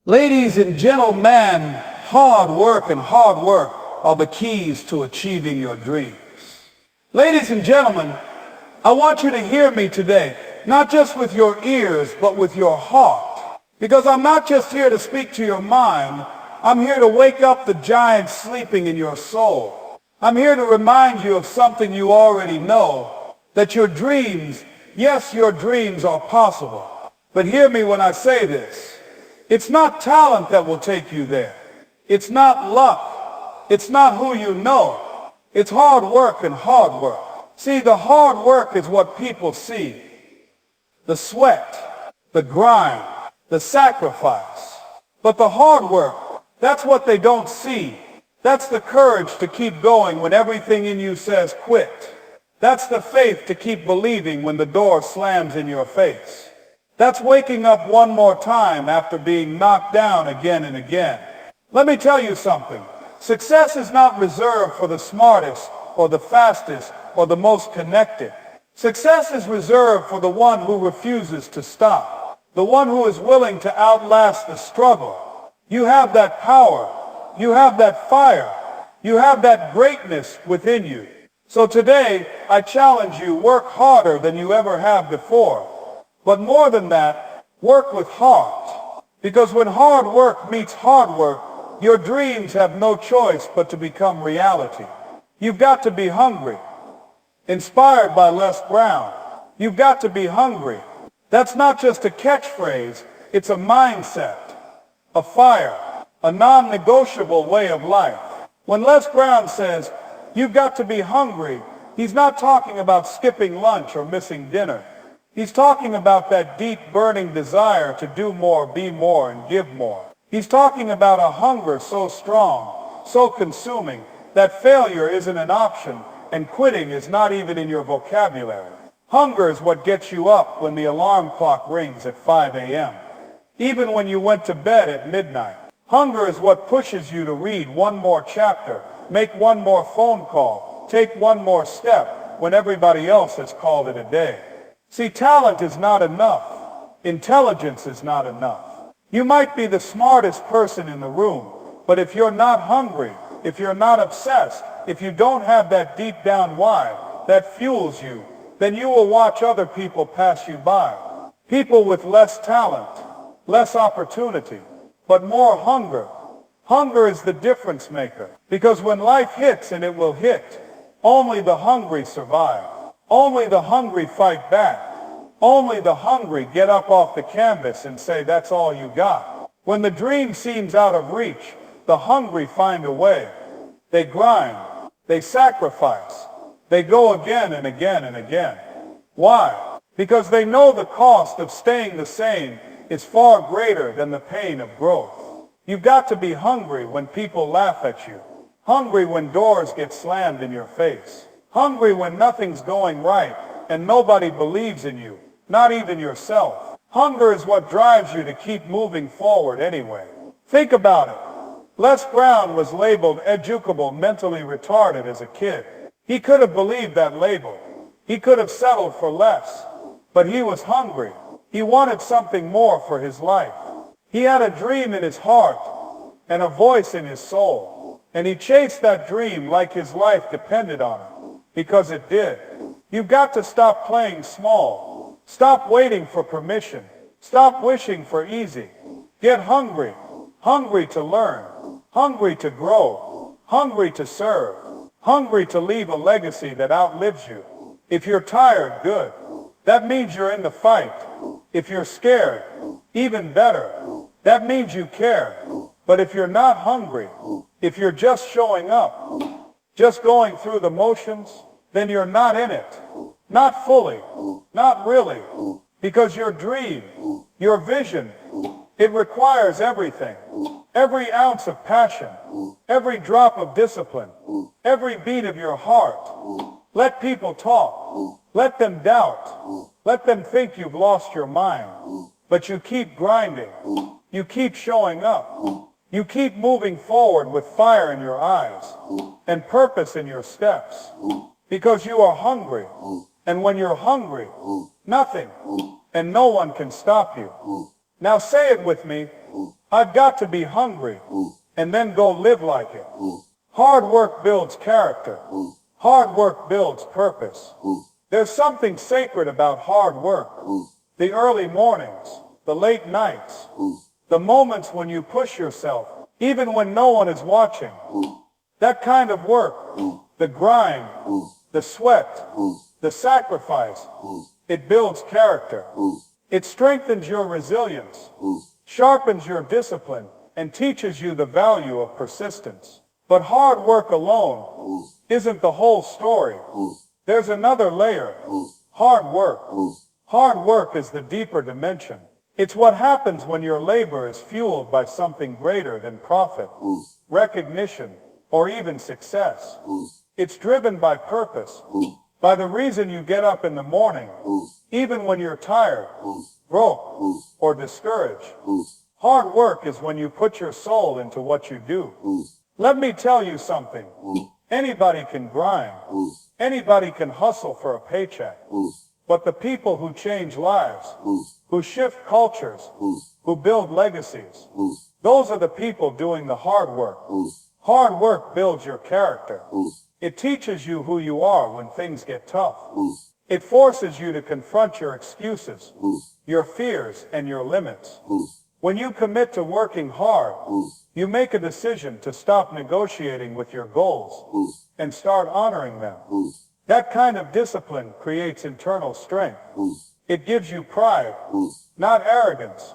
Ladies and gentlemen, hard work and hard work are the keys to achieving your dreams. Ladies and gentlemen, I want you to hear me today, not just with your ears, but with your heart. Because I'm not just here to speak to your mind, I'm here to wake up the giant sleeping in your soul. I'm here to remind you of something you already know, that your dreams, yes, your dreams are possible. But hear me when I say this. It's not talent that will take you there. It's not luck. It's not who you know. It's hard work and hard work. See, the hard work is what people see. The sweat, the grind, the sacrifice. But the hard work, that's what they don't see. That's the courage to keep going when everything in you says quit. That's the faith to keep believing when the door slams in your face. That's waking up one more time after being knocked down again and again. Let me tell you something. Success is not reserved for the smartest or the fastest or the most connected. Success is reserved for the one who refuses to stop, the one who is willing to outlast the struggle. You have that power. You have that fire. You have that greatness within you. So today, I challenge you, work harder than you ever have before. But more than that, work with heart. Because when hard work meets hard work, your dreams have no choice but to become reality. You've got to be hungry. Inspired by Les Brown. You've got to be hungry. That's not just a catchphrase, it's a mindset, a fire, a non-negotiable way of life. When Les Brown says, you've got to be hungry, he's not talking about skipping lunch or missing dinner. He's talking about that deep burning desire to do more, be more, and give more. He's talking about a hunger so strong, so consuming, that failure isn't an option and quitting is not even in your vocabulary. Hunger is what gets you up when the alarm clock rings at 5 a.m., even when you went to bed at midnight. Hunger is what pushes you to read one more chapter, make one more phone call, take one more step when everybody else has called it a day. See, talent is not enough. Intelligence is not enough. You might be the smartest person in the room, but if you're not hungry, if you're not obsessed, if you don't have that deep down why that fuels you, then you will watch other people pass you by. People with less talent, less opportunity, but more hunger. Hunger is the difference maker. Because when life hits, and it will hit, only the hungry survive. Only the hungry fight back. Only the hungry get up off the canvas and say, that's all you got. When the dream seems out of reach, the hungry find a way. They grind. They sacrifice. They go again and again and again. Why? Because they know the cost of staying the same is far greater than the pain of growth. You've got to be hungry when people laugh at you. Hungry when doors get slammed in your face. Hungry when nothing's going right and nobody believes in you, not even yourself. Hunger is what drives you to keep moving forward anyway. Think about it. Les Brown was labeled educable, mentally retarded as a kid. He could have believed that label. He could have settled for less. But he was hungry. He wanted something more for his life. He had a dream in his heart and a voice in his soul. And he chased that dream like his life depended on it. Because it did. You've got to stop playing small. Stop waiting for permission. Stop wishing for easy. Get hungry. Hungry to learn. Hungry to grow. Hungry to serve. Hungry to leave a legacy that outlives you. If you're tired, good. That means you're in the fight. If you're scared, even better. That means you care. But if you're not hungry, if you're just showing up, just going through the motions, then you're not in it. Not fully. Not really. Because your dream, your vision, it requires everything. Every ounce of passion. Every drop of discipline. Every beat of your heart. Let people talk. Let them doubt. Let them think you've lost your mind. But you keep grinding. You keep showing up. You keep moving forward with fire in your eyes and purpose in your steps because you are hungry. And when you're hungry, nothing and no one can stop you. Now say it with me. I've got to be hungry and then go live like it. Hard work builds character. Hard work builds purpose. There's something sacred about hard work. The early mornings, the late nights, the moments when you push yourself, even when no one is watching. That kind of work, the grind, the sweat, the sacrifice, it builds character. It strengthens your resilience, sharpens your discipline, and teaches you the value of persistence. But hard work alone isn't the whole story. There's another layer. Hard work. Hard work is the deeper dimension. It's what happens when your labor is fueled by something greater than profit, recognition, or even success. It's driven by purpose, by the reason you get up in the morning, even when you're tired, broke, or discouraged. Hard work is when you put your soul into what you do. Let me tell you something. Anybody can grind. Anybody can hustle for a paycheck. But the people who change lives, who shift cultures, who build legacies, those are the people doing the hard work. Hard work builds your character. It teaches you who you are when things get tough. It forces you to confront your excuses, your fears, and your limits. When you commit to working hard, you make a decision to stop negotiating with your goals and start honoring them. That kind of discipline creates internal strength. It gives you pride, not arrogance,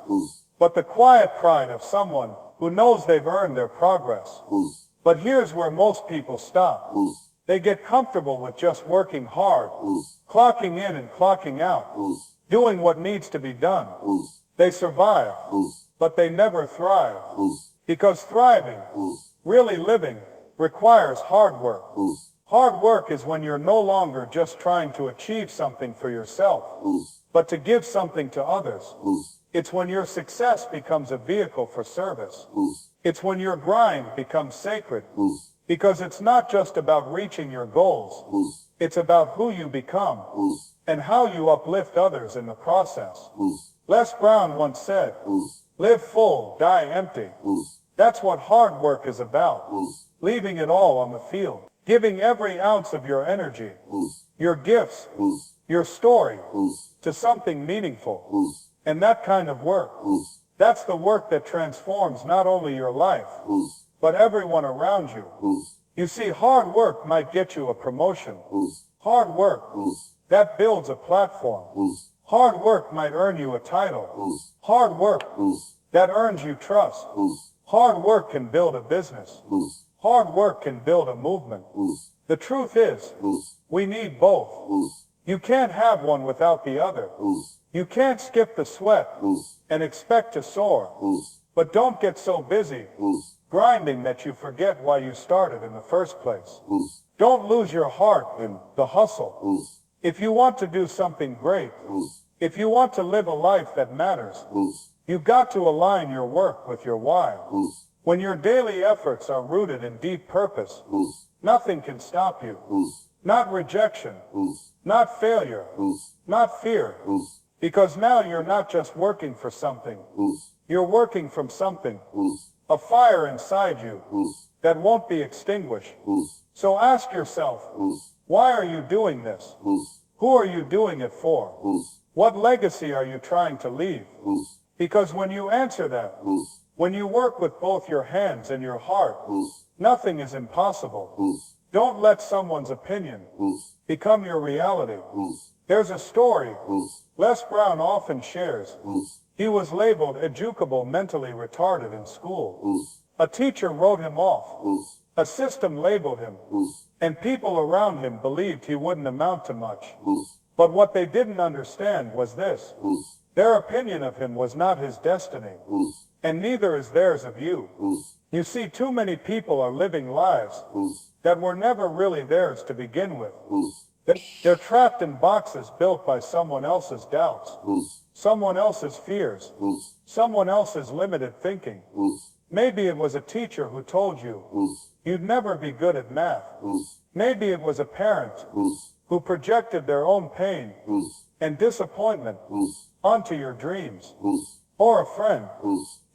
but the quiet pride of someone who knows they've earned their progress. But here's where most people stop. They get comfortable with just working hard, clocking in and clocking out, doing what needs to be done. They survive, but they never thrive. Because thriving, really living, requires hard work. Hard work is when you're no longer just trying to achieve something for yourself, but to give something to others. It's when your success becomes a vehicle for service. It's when your grind becomes sacred. Because it's not just about reaching your goals. It's about who you become and how you uplift others in the process. Les Brown once said, "Live full, die empty." That's what hard work is about. Leaving it all on the field. Giving every ounce of your energy, your gifts, your story, to something meaningful. And that kind of work, that's the work that transforms not only your life, but everyone around you. You see, hard work might get you a promotion. Hard work, that builds a platform. Hard work might earn you a title. Hard work, that earns you trust. Hard work can build a business. Hard work can build a movement. The truth is, we need both. You can't have one without the other. You can't skip the sweat and expect to soar. But don't get so busy grinding that you forget why you started in the first place. Don't lose your heart in the hustle. If you want to do something great, if you want to live a life that matters, you've got to align your work with your why. When your daily efforts are rooted in deep purpose, nothing can stop you. Not rejection, not failure, not fear. Because now you're not just working for something. You're working from something. A fire inside you that won't be extinguished. So ask yourself, why are you doing this? Who are you doing it for? What legacy are you trying to leave? Because when you answer that, when you work with both your hands and your heart, nothing is impossible. Don't let someone's opinion become your reality. There's a story Les Brown often shares. He was labeled educable, mentally retarded in school. A teacher wrote him off. A system labeled him. And people around him believed he wouldn't amount to much. But what they didn't understand was this. Their opinion of him was not his destiny. And neither is theirs of you. You see, too many people are living lives that were never really theirs to begin with. They're trapped in boxes built by someone else's doubts, someone else's fears, someone else's limited thinking. Maybe it was a teacher who told you you'd never be good at math. Maybe it was a parent who projected their own pain and disappointment onto your dreams. Or a friend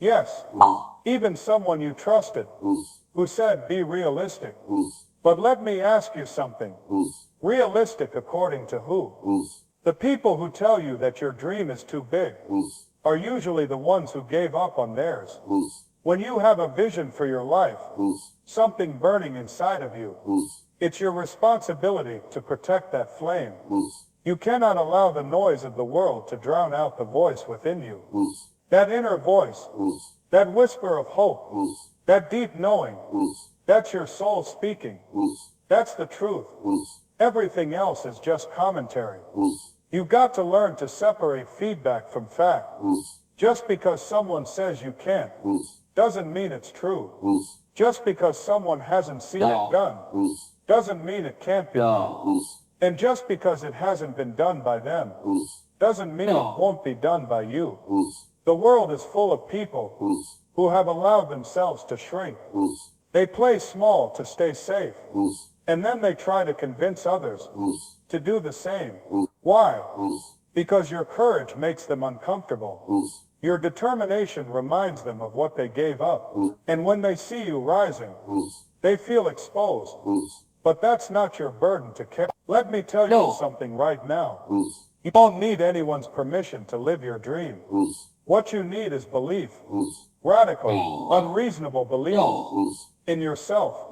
Yes, even someone you trusted, who said, be realistic. But let me ask you something. Realistic according to who? The people who tell you that your dream is too big are usually the ones who gave up on theirs. When you have a vision for your life, something burning inside of you, it's your responsibility to protect that flame. You cannot allow the noise of the world to drown out the voice within you. That inner voice, that whisper of hope, that deep knowing, that's your soul speaking. That's the truth. Everything else is just commentary. You've got to learn to separate feedback from fact. Just because someone says you can't, doesn't mean it's true. Just because someone hasn't seen it done, doesn't mean it can't be done. And just because it hasn't been done by them, doesn't mean it won't be done by you. The world is full of people who have allowed themselves to shrink. They play small to stay safe, and then they try to convince others to do the same. Why? Because your courage makes them uncomfortable. Your determination reminds them of what they gave up. And when they see you rising, they feel exposed. But that's not your burden to carry. Let me tell you something right now. You don't need anyone's permission to live your dream. What you need is belief. Radical, unreasonable belief in yourself.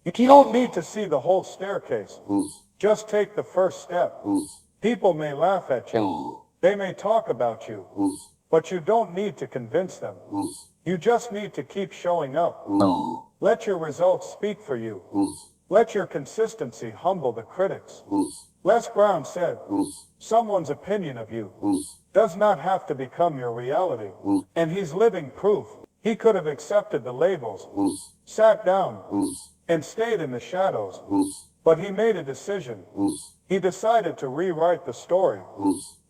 You don't need to see the whole staircase. Just take the first step. People may laugh at you. They may talk about you. But you don't need to convince them. You just need to keep showing up. Let your results speak for you. Let your consistency humble the critics. Les Brown said, someone's opinion of you does not have to become your reality. And he's living proof. He could have accepted the labels, sat down, and stayed in the shadows. But he made a decision. He decided to rewrite the story.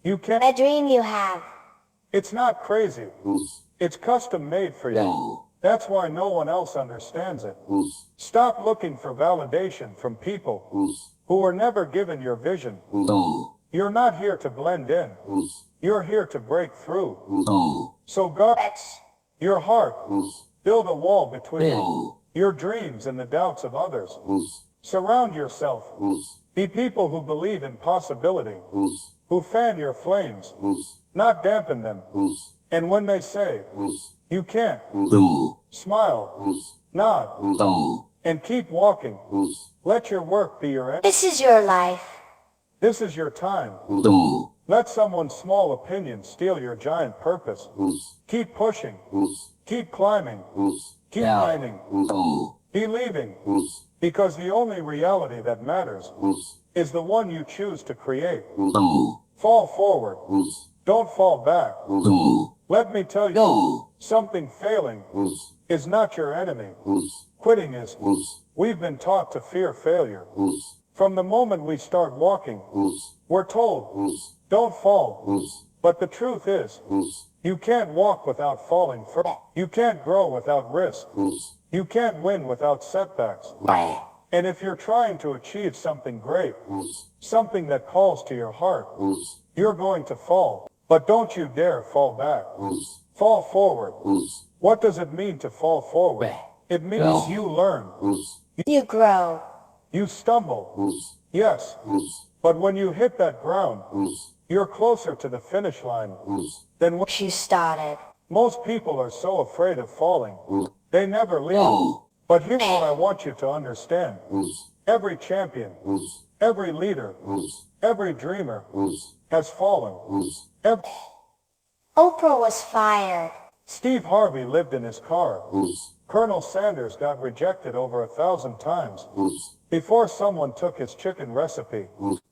You can't. A dream you have. It's not crazy. It's custom made for you. That's why no one else understands it. Stop looking for validation from people who were never given your vision. You're not here to blend in. You're here to break through. So guard your heart. Build a wall between your dreams and the doubts of others. Surround yourself. Be people who believe in possibility, who fan your flames, not dampen them. And when they say, you can't, smile, nod, and keep walking. Let your work be your end. This is your life. This is your time. Let someone's small opinion steal your giant purpose. Keep pushing. Keep climbing. Keep finding. Believing. Because the only reality that matters is the one you choose to create. Fall forward. Don't fall back. Let me tell you something. Failing is not your enemy. Quitting is. We've been taught to fear failure. From the moment we start walking, we're told, don't fall. But the truth is, you can't walk without falling first. You can't grow without risk. You can't win without setbacks. And if you're trying to achieve something great, something that calls to your heart, you're going to fall. But don't you dare fall back. Fall forward. What does it mean to fall forward? It means you learn. You grow. You stumble. Yes. But when you hit that ground, you're closer to the finish line than when You started. most people are so afraid of falling. They never leave. But here's what I want you to understand. Every champion, every leader, every dreamer has fallen. Oprah was fired. Steve Harvey lived in his car. Colonel Sanders got rejected over 1,000 times before someone took his chicken recipe.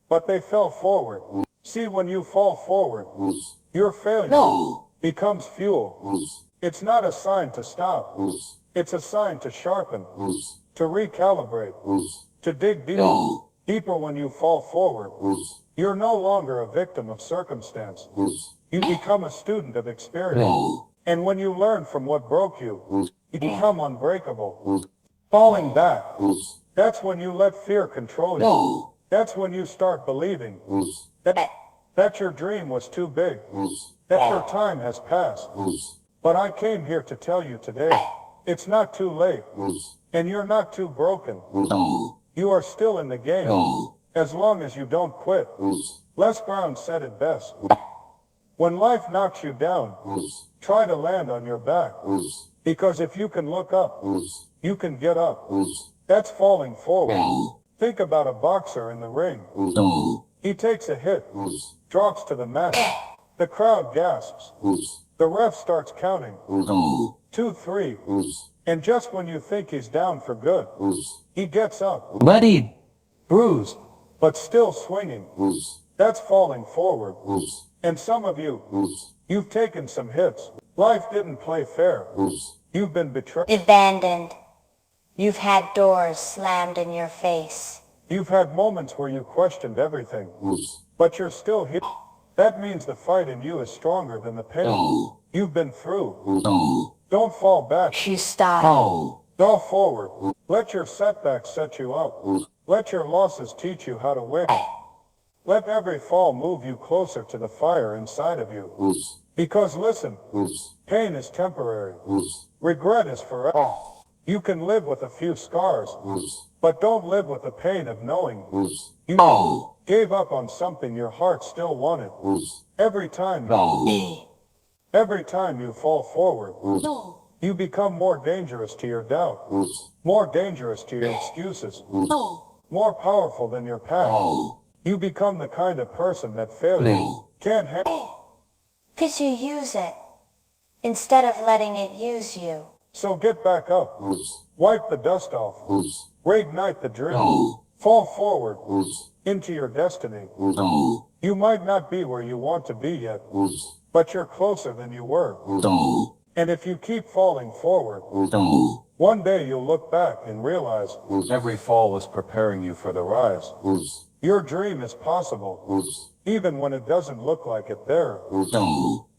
But they fell forward. See, when you fall forward, your failure becomes fuel. It's not a sign to stop. It's a sign to sharpen, to recalibrate, to dig deeper when you fall forward. You're no longer a victim of circumstance. You become a student of experience. And when you learn from what broke you, you become unbreakable. Falling back, that's when you let fear control you. That's when you start believing that your dream was too big, that your time has passed. But I came here to tell you today, it's not too late, and you're not too broken. You are still in the game, as long as you don't quit. Les Brown said it best. When life knocks you down, try to land on your back. Because if you can look up, you can get up. That's falling forward. Think about a boxer in the ring. He takes a hit, drops to the mat. The crowd gasps. The ref starts counting. 2, 3. And just when you think he's down for good, he gets up. Bloodied, bruised, But still swinging. That's falling forward. And some of you, you've taken some hits. Life didn't play fair. You've been betrayed. Abandoned. You've had doors slammed in your face. You've had moments where you questioned everything. But you're still here. That means the fight in you is stronger than the pain you've been through. Don't fall back. You stop. Go forward. Let your setbacks set you up. Let your losses teach you how to win. Let every fall move you closer to the fire inside of you. Because listen, pain is temporary. Regret is forever. You can live with a few scars, but don't live with the pain of knowing you gave up on something your heart still wanted. Every time you fall forward, you become more dangerous to your doubt, more dangerous to your excuses, more powerful than your past. You become the kind of person that failure can't handle. 'Cause you use it, instead of letting it use you. So get back up, wipe the dust off, reignite the dream, fall forward into your destiny. You might not be where you want to be yet, but you're closer than you were. And if you keep falling forward, one day you'll look back and realize every fall is preparing you for the rise. Your dream is possible, even when it doesn't look like it there.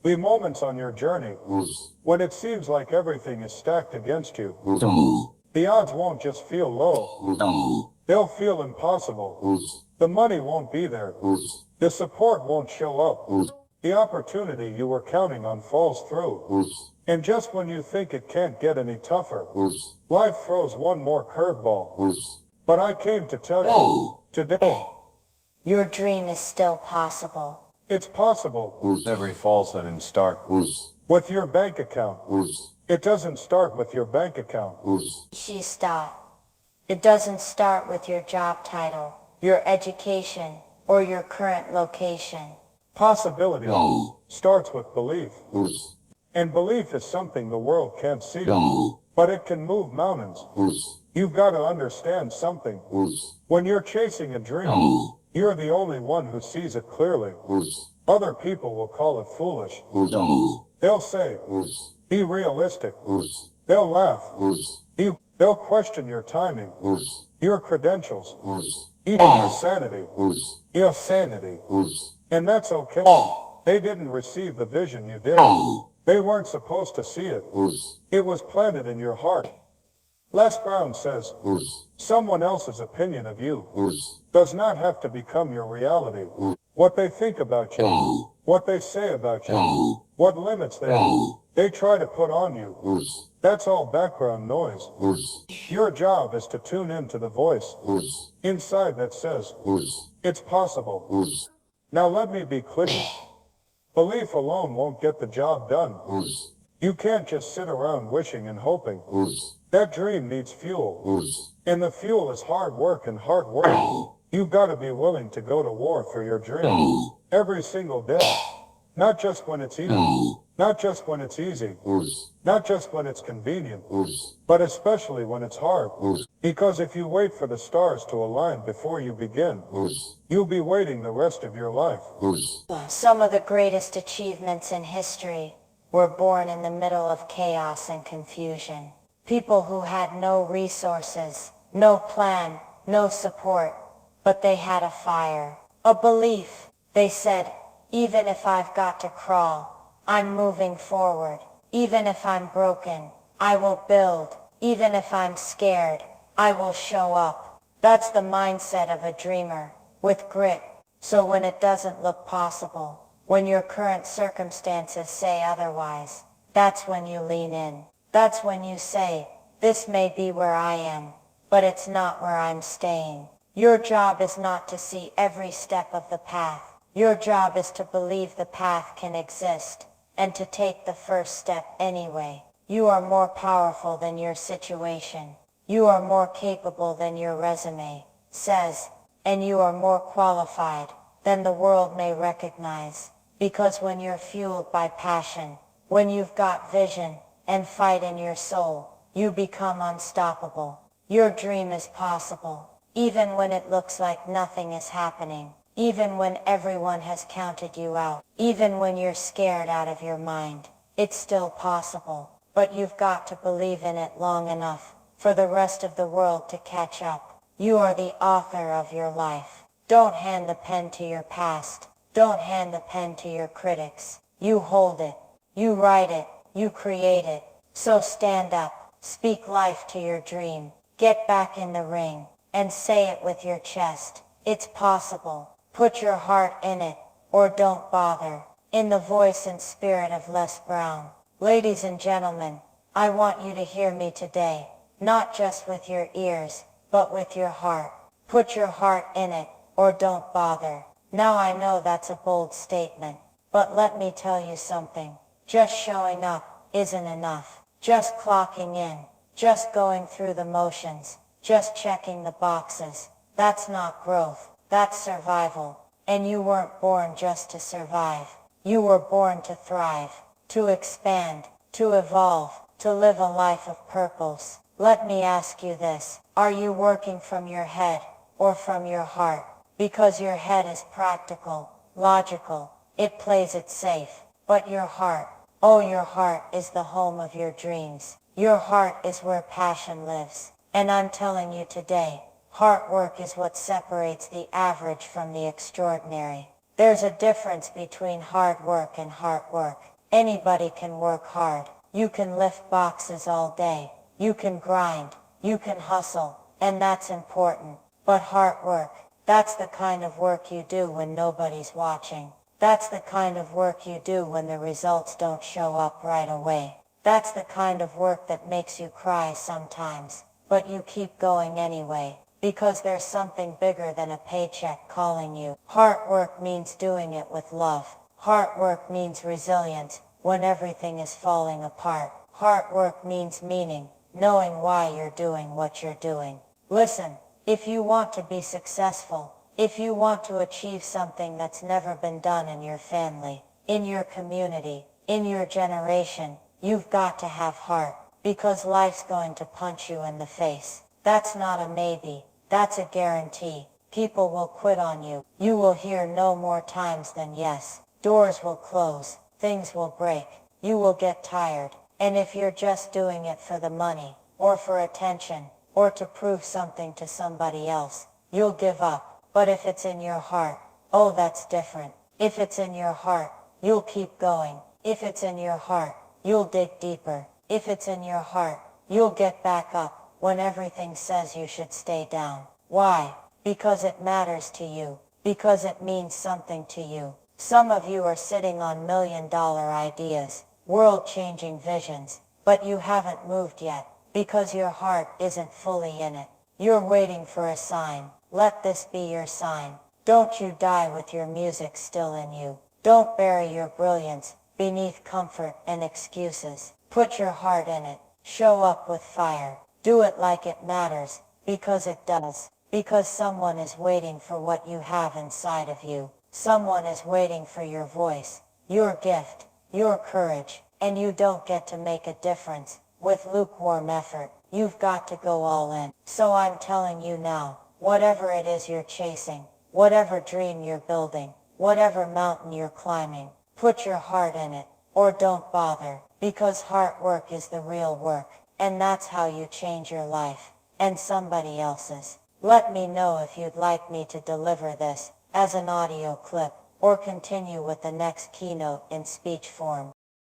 Be moments on your journey when it seems like everything is stacked against you. The odds won't just feel low, they'll feel impossible. The money won't be there, the support won't show up. The opportunity you were counting on falls through. And just when you think it can't get any tougher, life throws one more curveball. But I came to tell you today, Your dream is still possible. it's possible. Every falls didn't start with your bank account. It doesn't start with your bank account. She stopped. It doesn't start with your job title, your education, or your current location. Possibility starts with belief. And belief is something the world can't see, but it can move mountains. You've got to understand something. When you're chasing a dream, you're the only one who sees it clearly. Other people will call it foolish. They'll say, be realistic. They'll laugh. They'll question your timing, your credentials, even your sanity. Your sanity. And that's okay. They didn't receive the vision you did. They weren't supposed to see it. It was planted in your heart. Les Brown says, someone else's opinion of you does not have to become your reality. What they think about you, what they say about you, what limits they try to put on you, that's all background noise. Your job is to tune into the voice inside that says, it's possible. Now let me be clear. Belief alone won't get the job done. You can't just sit around wishing and hoping. That dream needs fuel. And the fuel is hard work and hard work. You've got to be willing to go to war for your dream. Every single day. Not just when it's easy. Not just when it's easy. Not just when it's convenient. But especially when it's hard. Because if you wait for the stars to align before you begin, you'll be waiting the rest of your life. Some of the greatest achievements in history were born in the middle of chaos and confusion. People who had no resources, no plan, no support, but they had a fire, a belief. They said, even if I've got to crawl, I'm moving forward. Even if I'm broken, I will build. Even if I'm scared, I will show up. That's the mindset of a dreamer, with grit. So when it doesn't look possible, when your current circumstances say otherwise, That's when you lean in. That's when you say, this may be where I am, but it's not where I'm staying. Your job is not to see every step of the path. Your job is to believe the path can exist, and to take the first step anyway. You are more powerful than your situation. You are more capable than your resume says, and you are more qualified than the world may recognize. Because when you're fueled by passion, when you've got vision and fight in your soul, you become unstoppable. Your dream is possible, even when it looks like nothing is happening, even when everyone has counted you out, even when you're scared out of your mind. It's still possible, but you've got to believe in it long enough for the rest of the world to catch up. You are the author of your life. Don't hand the pen to your past. Don't hand the pen to your critics. You hold it. You write it. You create it. So stand up. Speak life to your dream. Get back in the ring and say it with your chest. It's possible. Put your heart in it, or don't bother. In the voice and spirit of Les Brown. Ladies and gentlemen, I want you to hear me today, not just with your ears, but with your heart. Put your heart in it, or don't bother. Now I know that's a bold statement, but let me tell you something. Just showing up isn't enough. Just clocking in, just going through the motions, just checking the boxes. That's not growth, that's survival. And you weren't born just to survive. You were born to thrive, to expand, to evolve, to live a life of purpose. Let me ask you this. Are you working from your head or from your heart? Because your head is practical, logical, it plays it safe. But your heart, oh, your heart is the home of your dreams. Your heart is where passion lives. And I'm telling you today, heart work is what separates the average from the extraordinary. There's a difference between hard work and heart work. Anybody can work hard. You can lift boxes all day. You can grind. You can hustle. And that's important. But heart work, that's the kind of work you do when nobody's watching. That's the kind of work you do when the results don't show up right away. That's the kind of work that makes you cry sometimes, but you keep going anyway, because there's something bigger than a paycheck calling you. Heart work means doing it with love. Heart work means resilience when everything is falling apart. Heart work means meaning, knowing why you're doing what you're doing. Listen, if you want to be successful, if you want to achieve something that's never been done in your family, in your community, in your generation, you've got to have heart, because life's going to punch you in the face. That's not a maybe, that's a guarantee. People will quit on you. You will hear no more times than yes. Doors will close, things will break, you will get tired. And if you're just doing it for the money, or for attention, or to prove something to somebody else, you'll give up. But if it's in your heart, oh, that's different. If it's in your heart, you'll keep going. If it's in your heart, you'll dig deeper. If it's in your heart, you'll get back up when everything says you should stay down. Why? Because it matters to you. Because it means something to you. Some of you are sitting on million-dollar ideas, world-changing visions, but you haven't moved yet, because your heart isn't fully in it. You're waiting for a sign. Let this be your sign. Don't you die with your music still in you. Don't bury your brilliance beneath comfort and excuses. Put your heart in it. Show up with fire. Do it like it matters, because it does. Because someone is waiting for what you have inside of you. Someone is waiting for your voice, your gift, your courage, and you don't get to make a difference with lukewarm effort. You've got to go all in. So I'm telling you now, whatever it is you're chasing, whatever dream you're building, whatever mountain you're climbing, put your heart in it, or don't bother, because heart work is the real work, and that's how you change your life, and somebody else's. Let me know if you'd like me to deliver this as an audio clip, or continue with the next keynote in speech form.